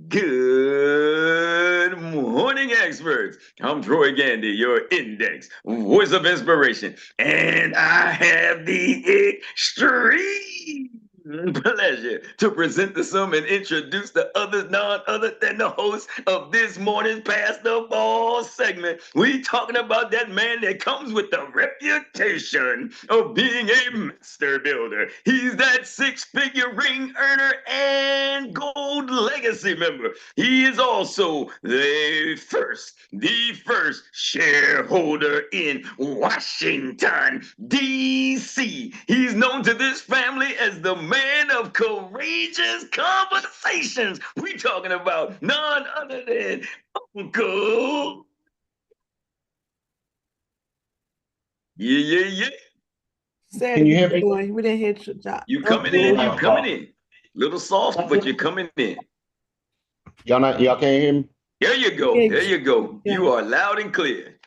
Good morning, experts. I'm Troy Gandy, your index voice of inspiration, and I have the extreme pleasure to present to some and introduce the others, none other than the host of this morning's Pass the Ball segment. We talking about that man that comes with the reputation of being a master builder. He's that six-figure ring earner and gold legacy member. He is also the first shareholder in Washington, D.C. He's known to this family as the man of courageous conversations. We talking about none other than Uncle. Yeah. Said Can it you hear me? before. We didn't hit your job. You coming in, you coming in. Little soft, but you're coming in. Y'all can't hear me? There you go. There you go. Yeah. You are loud and clear.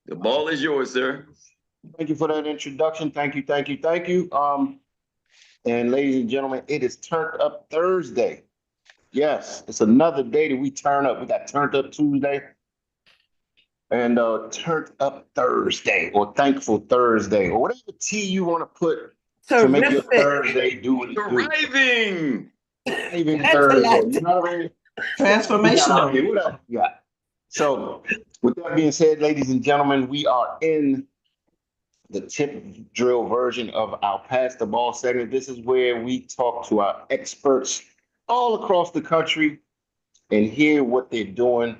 The ball is yours, sir. Thank you for that introduction. Thank you. And ladies and gentlemen, it is Turned Up Thursday. Yes, it's another day that we turn up. We got Turned Up Tuesday and Turned Up Thursday or Thankful Thursday or whatever T you want to put to make your Thursday do what it do. Thriving. Thriving Thursday. You know what I mean? Transformational. Yeah. So with that being said, ladies and gentlemen, we are in the tip drill version of our Pass the Ball segment. This is where we talk to our experts all across the country and hear what they're doing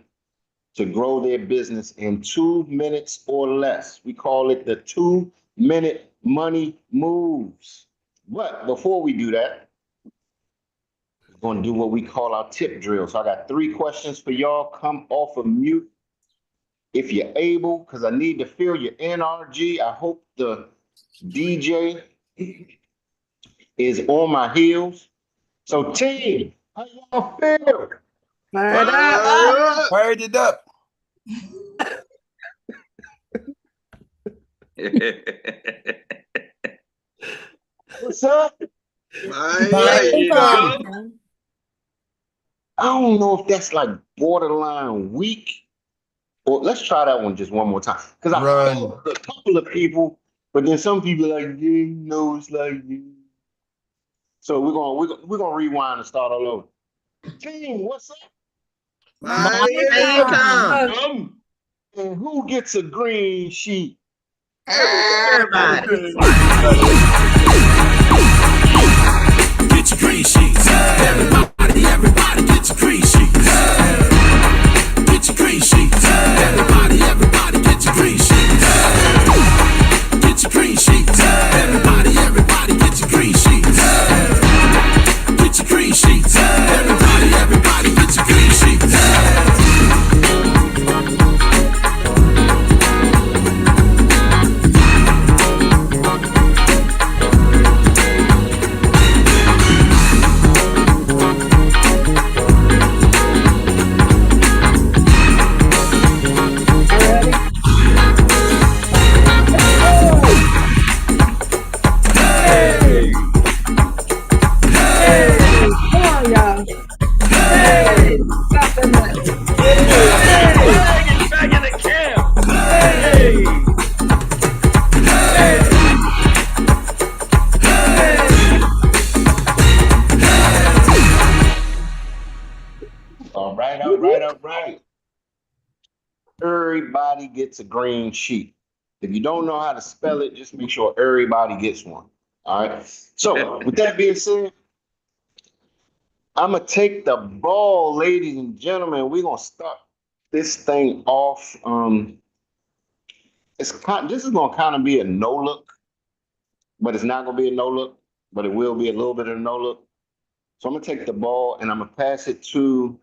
to grow their business in 2 minutes or less. We call it the 2-minute money moves. But before we do that, we're going to do what we call our tip drill. So I got 3 questions for y'all. Come off of mute if you're able, because I need to feel your NRG. I hope the DJ is on my heels. So team, how y'all feel? Fired up. Fired it up. What's up? There you go. I don't know if that's like borderline weak, or let's try that one just one more time. Because I felt a couple of people, but then some people like, yeah, you know, it's like, yeah. So we're gonna rewind and start all over. Team, what's up? Come. And who gets a green sheet? Everybody. Get your green sheets. Everybody get your green sheets. Get your green sheets. Everybody get your green sheets. Get your green sheets. Everybody get your green sheets. Get your green sheets. Everybody get your green sheets. All right. Everybody gets a green sheet. If you don't know how to spell it, just make sure everybody gets one. All right. So with that being said, I'm gonna take the ball, ladies and gentlemen. We're gonna start this thing off. This is gonna kind of be a no look, but it's not gonna be a no look, but it will be a little bit of a no look. So I'm gonna take the ball and I'm gonna pass it to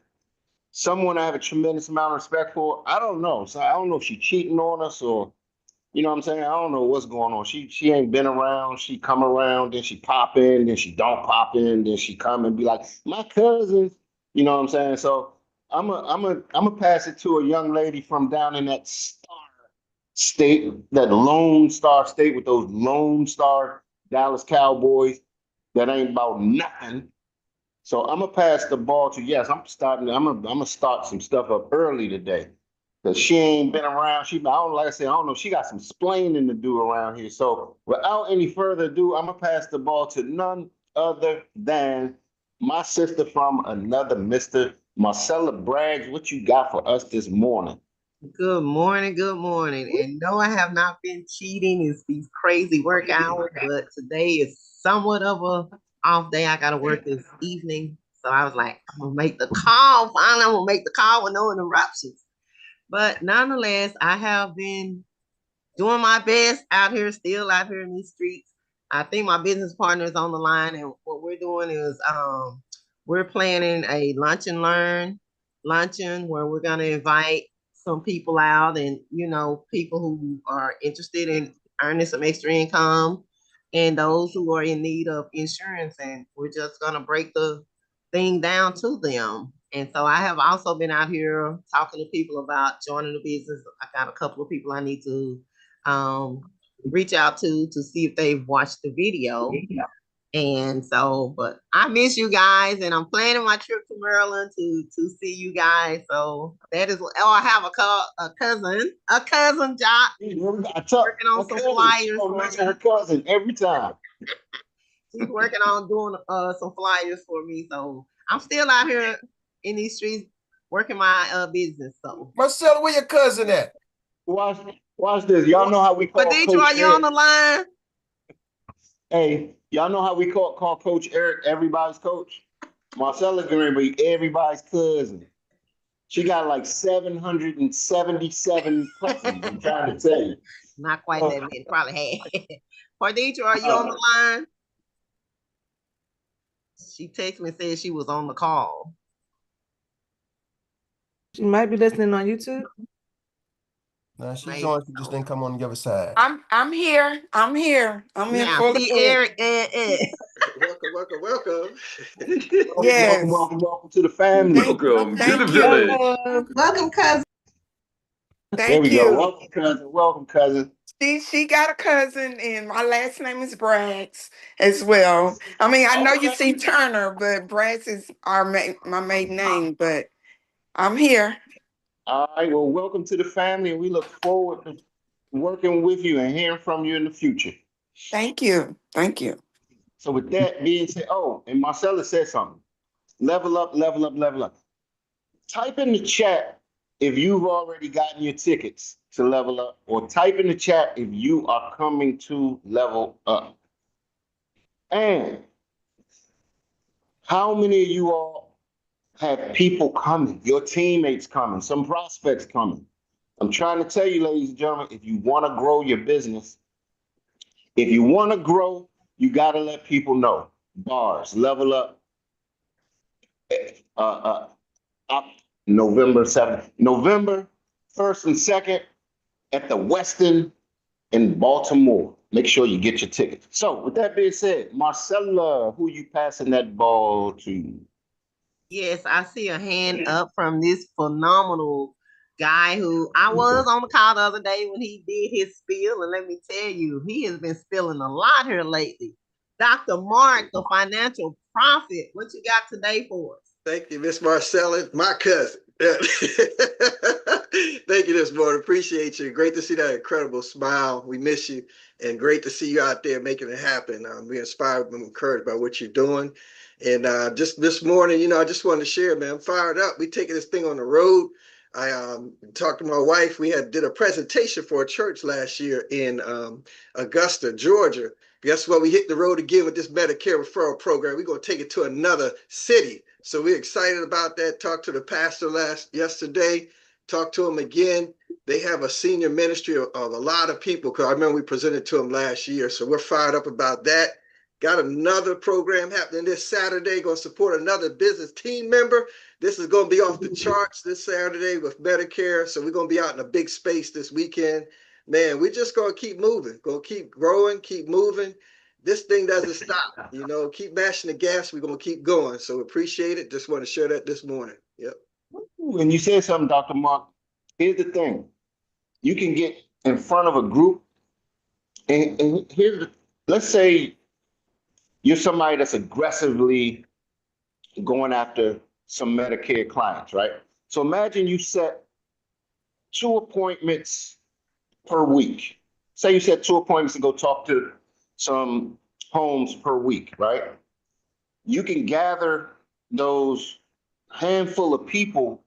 someone I have a tremendous amount of respect for. I don't know. So I don't know if she's cheating on us or, you know what I'm saying? I don't know what's going on. She ain't been around. She come around, then she pop in, then she don't pop in, then she come and be like, my cousins. You know what I'm saying? So I'm a pass it to a young lady from down in that star state, that Lone Star state with those Lone Star Dallas Cowboys that ain't about nothing. So I'm gonna pass the ball to, yes, I'm gonna start some stuff up early today. Cause she ain't been around. Like I said, I don't know. She got some splaining to do around here. So without any further ado, I'm gonna pass the ball to none other than my sister from another Mr. Marcella Braggs. What you got for us this morning? Good morning, good morning. And no, I have not been cheating. It's these crazy work hours, but today is somewhat of a off day. I gotta work this evening. So I was like, I'm gonna make the call. Finally, I'm gonna make the call with no interruptions. But nonetheless, I have been doing my best out here, still out here in these streets. I think my business partner is on the line, and what we're doing is we're planning a lunch and learn luncheon where we're gonna invite some people out, and people who are interested in earning some extra income, and those who are in need of insurance, and we're just gonna break the thing down to them. And so I have also been out here talking to people about joining the business. I got a couple of people I need to reach out to see if they've watched the video. And so, but I miss you guys, and I'm planning my trip to Maryland to see you guys. So that is, I have a cousin, Joc, working on some flyers. Mention her cousin every time. She's working on doing some flyers for me. So I'm still out here in these streets working my business. So Marcella, where your cousin at? Watch this. Y'all know how we call But Coach are you Erik on the line? Hey, y'all know how we call Coach Erik everybody's coach? Marcella's going to be everybody's cousin. She got like 777 cousins, I'm trying to tell you. Not quite that many, probably had. Parditra, are you on the line? She texted me and said she was on the call. She might be listening on YouTube. No, she's on. She just didn't come on the other side. I'm here. I'm here. I'm in full effect. Erik. Welcome. Yes. Welcome to the family. Welcome to the Thank village. Welcome, cousin. There we go. Welcome, cousin. She got a cousin, and my last name is Braggs as well. I mean, I know you see Turner, but Braggs is my maiden name. But I'm here. All right. Well, welcome to the family, and we look forward to working with you and hearing from you in the future. Thank you. Thank you. So with that being said, and Marcella said something. Level up, level up, level up. Type in the chat if you've already gotten your tickets to level up, or type in the chat if you are coming to level up. And how many of you all have people coming, your teammates coming, some prospects coming? I'm trying to tell you, ladies and gentlemen, if you want to grow your business, if you want to grow, you got to let people know. Bars, level up. November 7th, November 1st and 2nd at the Westin in Baltimore. Make sure you get your tickets. So with that being said, Marcella, who you passing that ball to? Yes, I see a hand up from this phenomenal guy who I was on the call the other day when he did his spiel. And let me tell you, he has been spilling a lot here lately. Dr. Mark, the financial prophet, what you got today for us? Thank you, Miss Marcella, my cousin. Thank you this morning. Appreciate you. Great to see that incredible smile. We miss you, and great to see you out there making it happen. We're inspired and encouraged by what you're doing. And just this morning, I just wanted to share, man, I'm fired up. We're taking this thing on the road. I talked to my wife. We did a presentation for a church last year in Augusta, Georgia. Guess what? We hit the road again with this Medicare referral program. We're going to take it to another city. So we're excited about that. Talked to the pastor yesterday. Talked to him again. They have a senior ministry of a lot of people, because I remember we presented to them last year. So we're fired up about that. Got another program happening this Saturday. Going to support another business team member. This is going to be off the charts this Saturday with Medicare. So we're going to be out in a big space this weekend. Man, we're just going to keep moving. Going to keep growing, keep moving. This thing doesn't stop, keep mashing the gas. We're going to keep going. So appreciate it. Just want to share that this morning. Yep. When you said something, Dr. Mark, here's the thing. You can get in front of a group, and let's say you're somebody that's aggressively going after some Medicare clients, right? So imagine you set 2 appointments per week. Say you set 2 appointments to go talk to some homes per week, right? You can gather those handful of people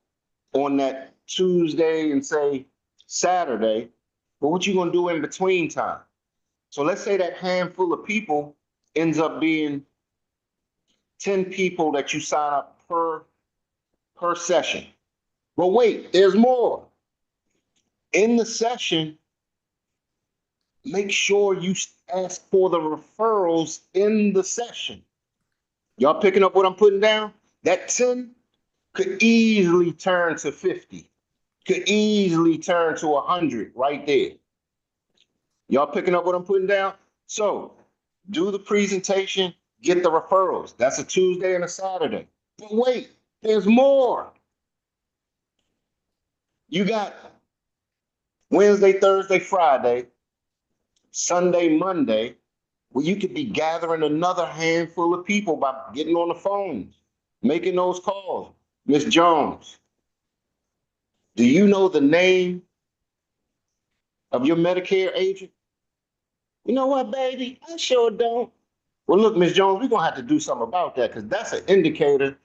on that Tuesday and say Saturday, but what you gonna do in between time? So let's say that handful of people ends up being 10 people that you sign up per session. But wait, there's more. In the session, make sure you ask for the referrals in the session. Y'all picking up what I'm putting down? That 10 could easily turn to 50, could easily turn to 100 right there. Y'all picking up what I'm putting down? So do the presentation, get the referrals. That's a Tuesday and a Saturday. But wait, there's more. You got Wednesday, Thursday, Friday, Sunday, Monday, where you could be gathering another handful of people by getting on the phones, making those calls. Miss Jones, do you know the name of your Medicare agent? You know what, baby? I sure don't. Well, look, Miss Jones, we're gonna have to do something about that because that's an indicator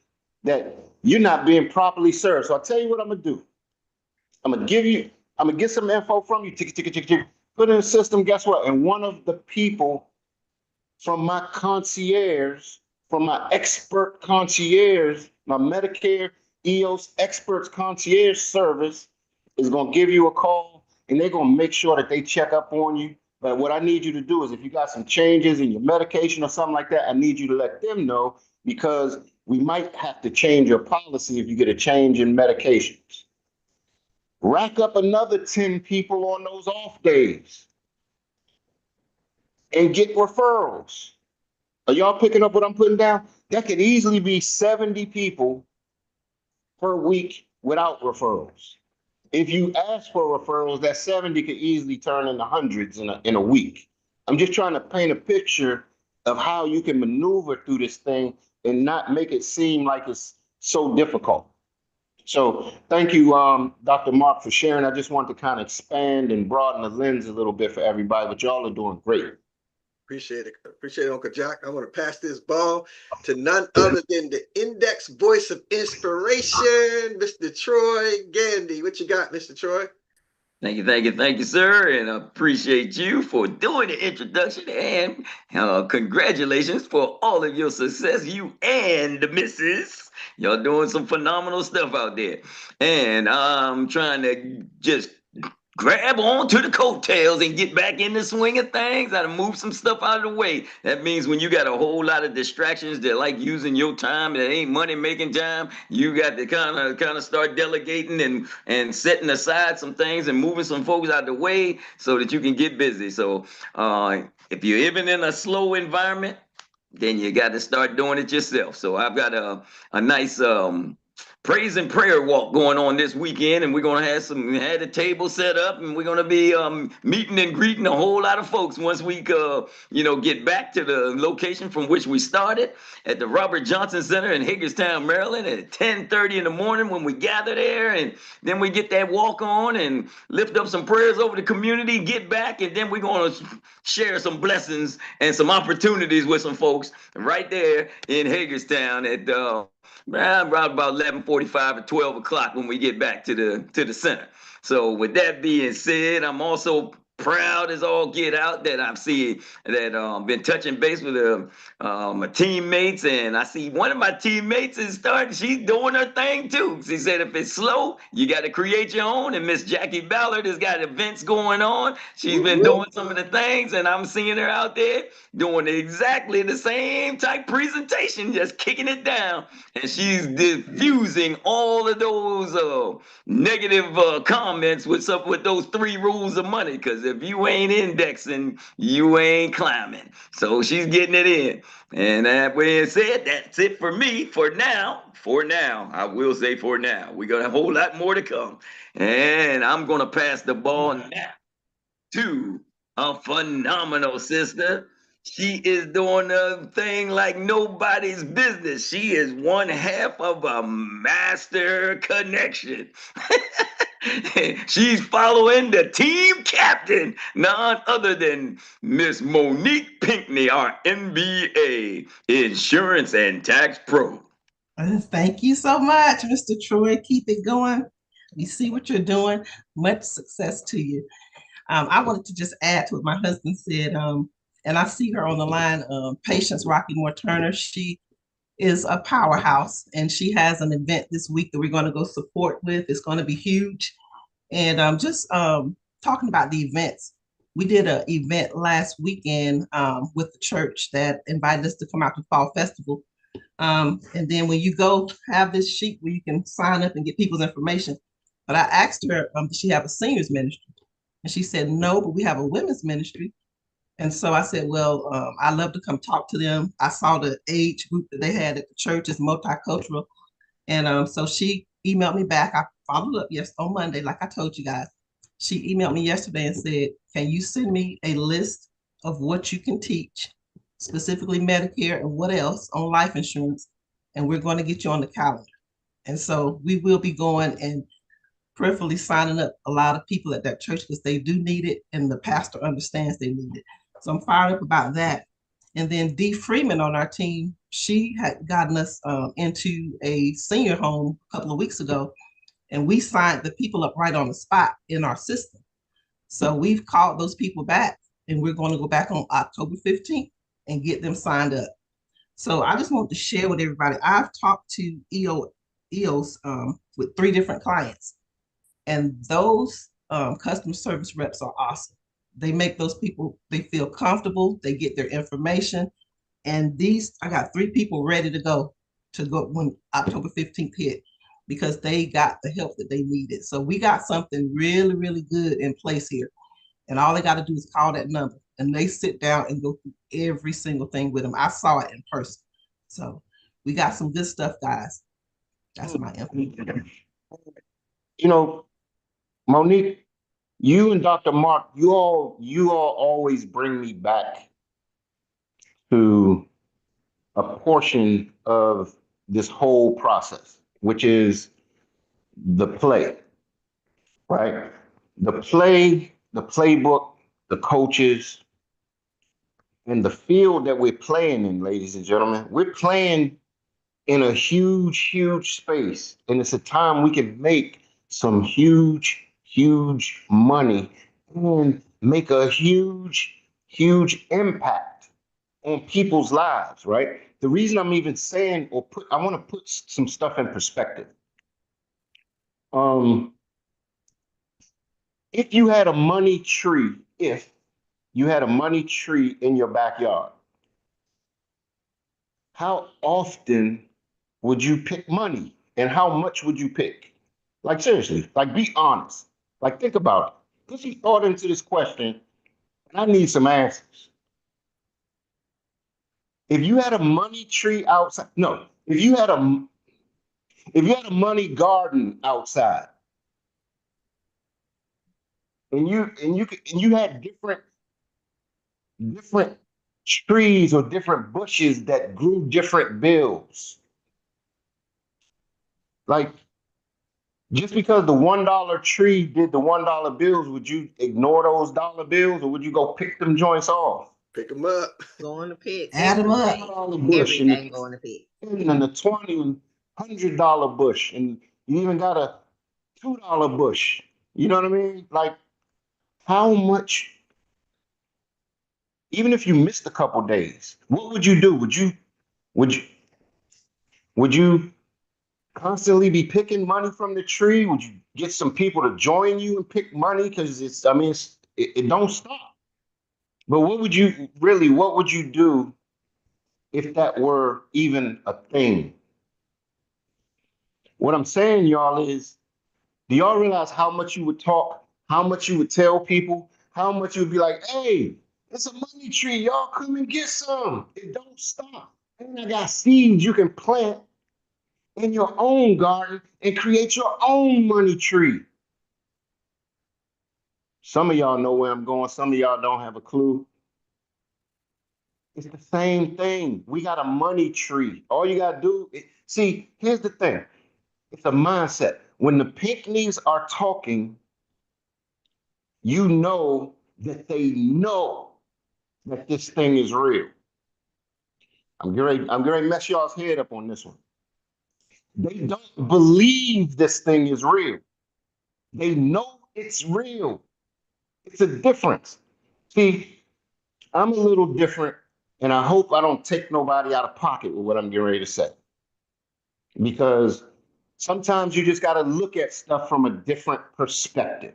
that you're not being properly served. So I'll tell you what I'm gonna do. I'm gonna get some info from you, put it in the system. Guess what? And one of the people from my concierge, from my expert concierge, my Medicare EOS experts concierge service is gonna give you a call and they're gonna make sure that they check up on you. But what I need you to do is if you got some changes in your medication or something like that, I need you to let them know because we might have to change your policy if you get a change in medications. Rack up another 10 people on those off days and get referrals. Are y'all picking up what I'm putting down? That could easily be 70 people per week without referrals. If you ask for referrals, that 70 could easily turn into hundreds in a week. I'm just trying to paint a picture of how you can maneuver through this thing and not make it seem like it's so difficult. So thank you, Dr. Mark, for sharing. I just wanted to kind of expand and broaden the lens a little bit for everybody, but y'all are doing great. Appreciate it. Appreciate it, Uncle Joc. I want to pass this ball to none other than the index voice of inspiration, Mr. Troy Gandy. What you got, Mr. Troy? Thank you, sir. And I appreciate you for doing the introduction and congratulations for all of your success, you and the missus. Y'all doing some phenomenal stuff out there. And I'm trying to just grab on to the coattails and get back in the swing of things. I gotta move some stuff out of the way. That means when you got a whole lot of distractions that like using your time that ain't money making time, you got to kind of start delegating and setting aside some things and moving some folks out of the way so that you can get busy. So if you're even in a slow environment, then you got to start doing it yourself. So I've got a nice praise and prayer walk going on this weekend, and we're gonna have the table set up, and we're gonna be meeting and greeting a whole lot of folks once we get back to the location from which we started at the Robert Johnson Center in Hagerstown, Maryland at 10:30 in the morning when we gather there, and then we get that walk on and lift up some prayers over the community, get back, and then we're gonna share some blessings and some opportunities with some folks right there in Hagerstown at around about 11:45 or 12 o'clock when we get back to the center. So with that being said, I'm also proud as all get out that I've seen that been touching base with my teammates, and I see one of my teammates she's doing her thing too. She said if it's slow, you got to create your own, and Miss Jackie Ballard has got events going on. She's been doing some of the things, and I'm seeing her out there doing exactly the same type presentation, just kicking it down, and she's diffusing all of those negative comments with those 3 rules of money, because if you ain't indexing, you ain't climbing. So she's getting it in. And that being said, that's it for me for now. For now, I will say for now. We got a whole lot more to come. And I'm going to pass the ball now to a phenomenal sister. She is doing a thing like nobody's business. She is one half of a master connection. She's following the team captain, none other than Miss Monique Pinckney, our MBA, insurance and tax pro. Thank you so much, Mr. Troy. Keep it going. We see what you're doing. Much success to you. I wanted to just add to what my husband said, and I see her on the line, Patience Rocky Moore Turner. She is a powerhouse, and she has an event this week that we're going to go support with. It's going to be huge. And just talking about the events, we did an event last weekend with the church that invited us to come out to Fall Festival. And then when you go have this sheet where you can sign up and get people's information. But I asked her, does she have a seniors ministry? And she said, no, but we have a women's ministry. And so I said, well, I'd love to come talk to them. I saw the age group that they had at the church is multicultural. And so she emailed me back. I followed up on Monday, like I told you guys. She emailed me yesterday and said, can you send me a list of what you can teach, specifically Medicare and what else on life insurance? And we're going to get you on the calendar. And so we will be going and prayerfully signing up a lot of people at that church because they do need it and the pastor understands they need it. So I'm fired up about that. And then Dee Freeman on our team, she had gotten us into a senior home a couple of weeks ago, and we signed the people up right on the spot in our system. So we've called those people back, and we're going to go back on October 15th and get them signed up. So I just want to share with everybody. I've talked to EOS with 3 different clients, and those customer service reps are awesome. They make those people, they feel comfortable, they get their information. And I got 3 people ready to go when October 15th hit because they got the help that they needed. So we got something really, really good in place here. And all they got to do is call that number and they sit down and go through every single thing with them. I saw it in person. So we got some good stuff, guys. That's my info. You know, Monique, you and Dr. Mark, you all always bring me back to a portion of this whole process, which is the play, right? The play, the playbook, the coaches, and the field that we're playing in, ladies and gentlemen. We're playing in a huge, huge space, and it's a time we can make some huge, huge money and make a huge, huge impact on people's lives, right? The reason I'm even saying I want to put some stuff in perspective. If you had a money tree in your backyard, how often would you pick money and how much would you pick? Like seriously, like be honest. Like think about it. Put some thought into this question and I need some answers. If you had a money tree outside, no, if you had a money garden outside, and you had different trees or different bushes that grew different bills. Like just because the $1 tree did the $1 bills, would you ignore those dollar bills or would you go pick them joints off? Pick them up. Going to pick. Add them up. Everything going to pick. And the $20, $100 bush, and you even got a $2 bush. You know what I mean? Like, how much? Even if you missed a couple days, what would you do? Would you constantly be picking money from the tree? Would you get some people to join you and pick money? Because it don't stop. But what would you do if that were even a thing? What I'm saying, y'all, is do y'all realize how much you would talk, how much you would tell people, how much you would be like, hey, it's a money tree, y'all come and get some. It don't stop. And I got seeds you can plant in your own garden and create your own money tree. Some of y'all know where I'm going. Some of y'all don't have a clue. It's the same thing. We got a money tree. All you got to do is, see, here's the thing. It's a mindset. When the Pinckneys are talking, you know that they know that this thing is real. I'm going to mess y'all's head up on this one. They don't believe this thing is real. They know it's real. It's a difference. See, I'm a little different, and I hope I don't take nobody out of pocket with what I'm getting ready to say. Because sometimes you just got to look at stuff from a different perspective.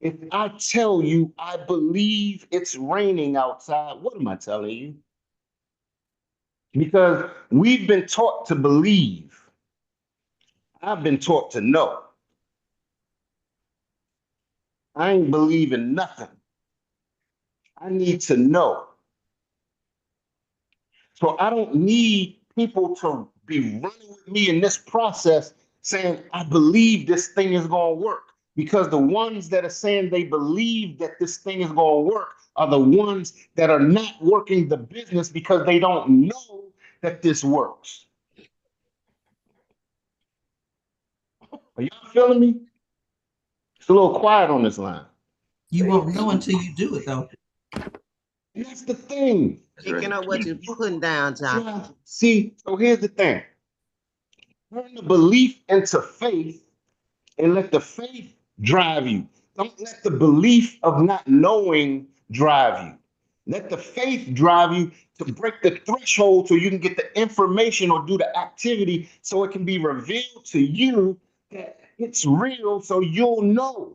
If I tell you I believe it's raining outside, what am I telling you? Because we've been taught to believe. I've been taught to know. I ain't believing nothing. I need to know. So I don't need people to be running with me in this process saying, I believe this thing is going to work. Because the ones that are saying they believe that this thing is going to work are the ones that are not working the business because they don't know that this works. Are y'all feeling me? It's a little quiet on this line. You won't know until you do it, though. That's the thing. Picking up what you're putting down, Joc. Yeah. See, so here's the thing. Turn the belief into faith and let the faith drive you. Don't let the belief of not knowing drive you. Let the faith drive you to break the threshold so you can get the information or do the activity so it can be revealed to you that it's real so you'll know.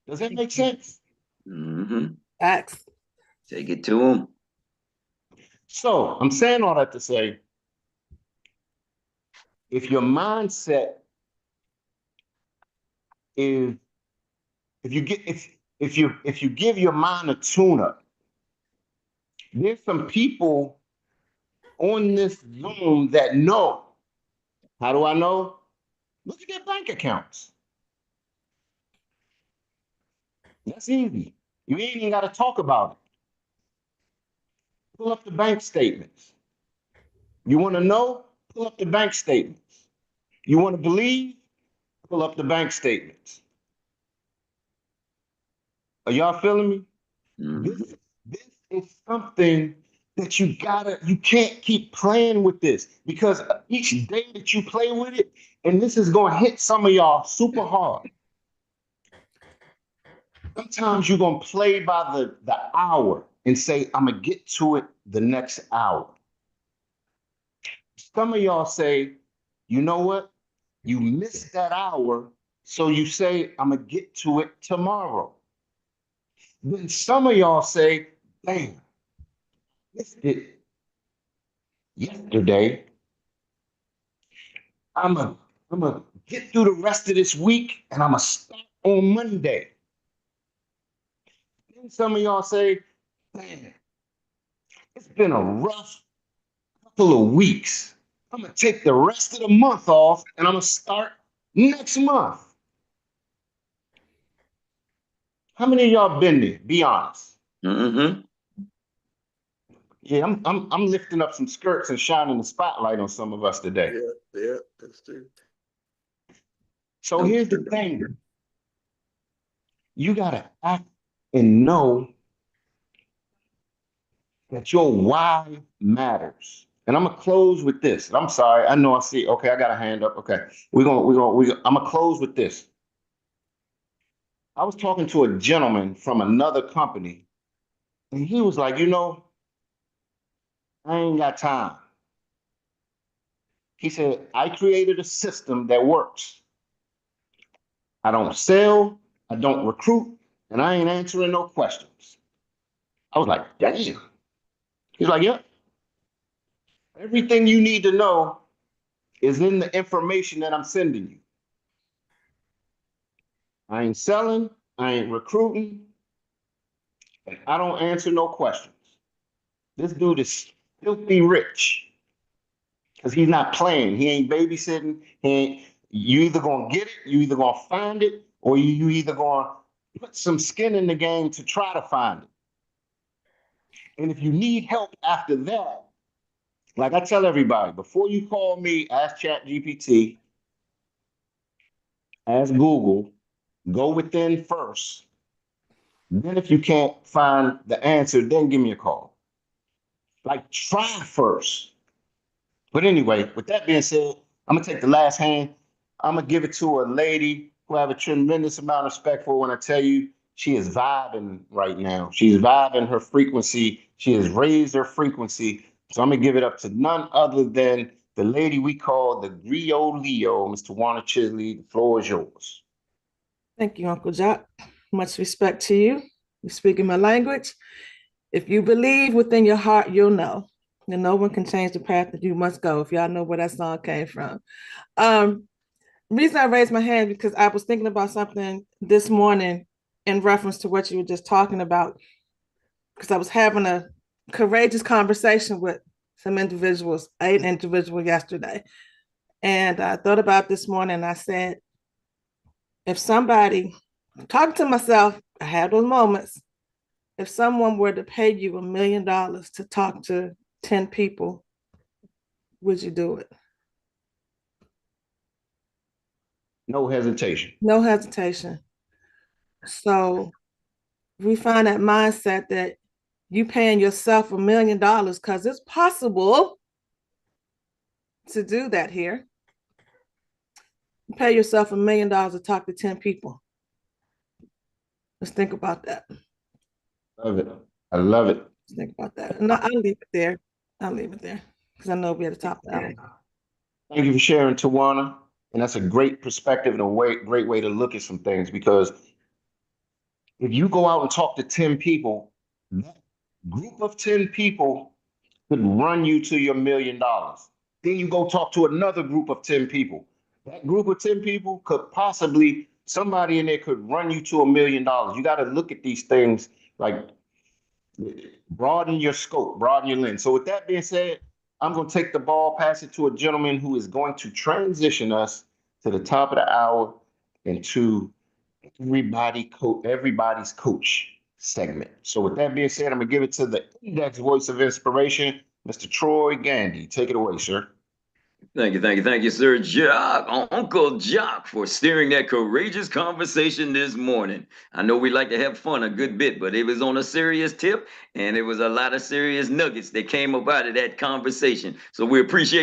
Does that make sense? Mm-hmm. Facts. Take it to them. So I'm saying all that to say, if your mindset is, if you give your mind a tune-up, there's some people on this Zoom that know. How do I know? Look at their bank accounts. That's easy. You ain't even got to talk about it. Pull up the bank statements. You want to know? Pull up the bank statements. You want to believe? Pull up the bank statements. Are y'all feeling me? Mm-hmm. This is something that you can't keep playing with this, because each day that you play with it, and this is going to hit some of y'all super hard. Sometimes you're going to play by the hour and say, I'm going to get to it the next hour. Some of y'all say, you know what? You missed that hour, so you say, I'm going to get to it tomorrow. Then some of y'all say, damn, missed it yesterday. I'm gonna get through the rest of this week and I'm gonna start on Monday. Then some of y'all say, man, it's been a rough couple of weeks. I'm gonna take the rest of the month off and I'm gonna start next month. How many of y'all been there? Be honest. Mm-hmm. Yeah, I'm lifting up some skirts and shining the spotlight on some of us today. Yeah, that's true. So here's the thing. You gotta act and know that your why matters. And I'm gonna close with this. I'm sorry, I know I see. Okay, I got a hand up. Okay, I'm gonna close with this. I was talking to a gentleman from another company, and he was like, I ain't got time. He said, I created a system that works. I don't sell, I don't recruit, and I ain't answering no questions. I was like, damn. He's like, yep. Everything you need to know is in the information that I'm sending you. I ain't selling, I ain't recruiting, and I don't answer no questions. This dude is filthy rich because he's not playing. He ain't babysitting. You either gonna get it, you either gonna find it, or you either gonna put some skin in the game to try to find it. And if you need help after that, like I tell everybody, before you call me, ask ChatGPT, ask Google, go within first. Then if you can't find the answer, then give me a call. Like try first. But anyway, with that being said, I'm gonna take the last hand. I'm gonna give it to a lady who I have a tremendous amount of respect for when I tell you she is vibing right now. She's vibing her frequency. She has raised her frequency. So I'm gonna give it up to none other than the lady we call the Rio Leo, Ms. 𝗯𝗿𝗲 𝗀𝗍. The floor is yours. Thank you, Uncle Joc. Much respect to you. You speak in my language. If you believe within your heart, you'll know. And no one can change the path that you must go, if y'all know where that song came from. The reason I raised my hand because I was thinking about something this morning in reference to what you were just talking about, because I was having a courageous conversation with some individuals, an individual yesterday. And I thought about this morning and I said, if somebody, talking to myself, I had those moments, if someone were to pay you $1 million to talk to 10 people, would you do it? No hesitation. No hesitation. So we find that mindset that you paying yourself $1 million because it's possible to do that here. You pay yourself $1 million to talk to 10 people. Let's think about that. Love it. I love it. Let's think about that. And I'll leave it there. I'll leave it there because I know we're at the top of the hour. Thank you for sharing, 𝗯𝗿. And that's a great perspective and a great way to look at some things, because if you go out and talk to 10 people, that group of 10 people could run you to your $1 million. Then you go talk to another group of 10 people. That group of 10 people could possibly, somebody in there could run you to $1 million. You got to look at these things like broaden your scope, broaden your lens. So with that being said, I'm going to take the ball, pass it to a gentleman who is going to transition us to the top of the hour and to everybody's coach segment. So with that being said, I'm going to give it to the index voice of inspiration, Mr. Troy Gandy. Take it away, sir. Thank you, Sir Joc, Uncle Joc, for steering that courageous conversation this morning. I know we like to have fun a good bit, but it was on a serious tip, and it was a lot of serious nuggets that came up out of that conversation. So we appreciate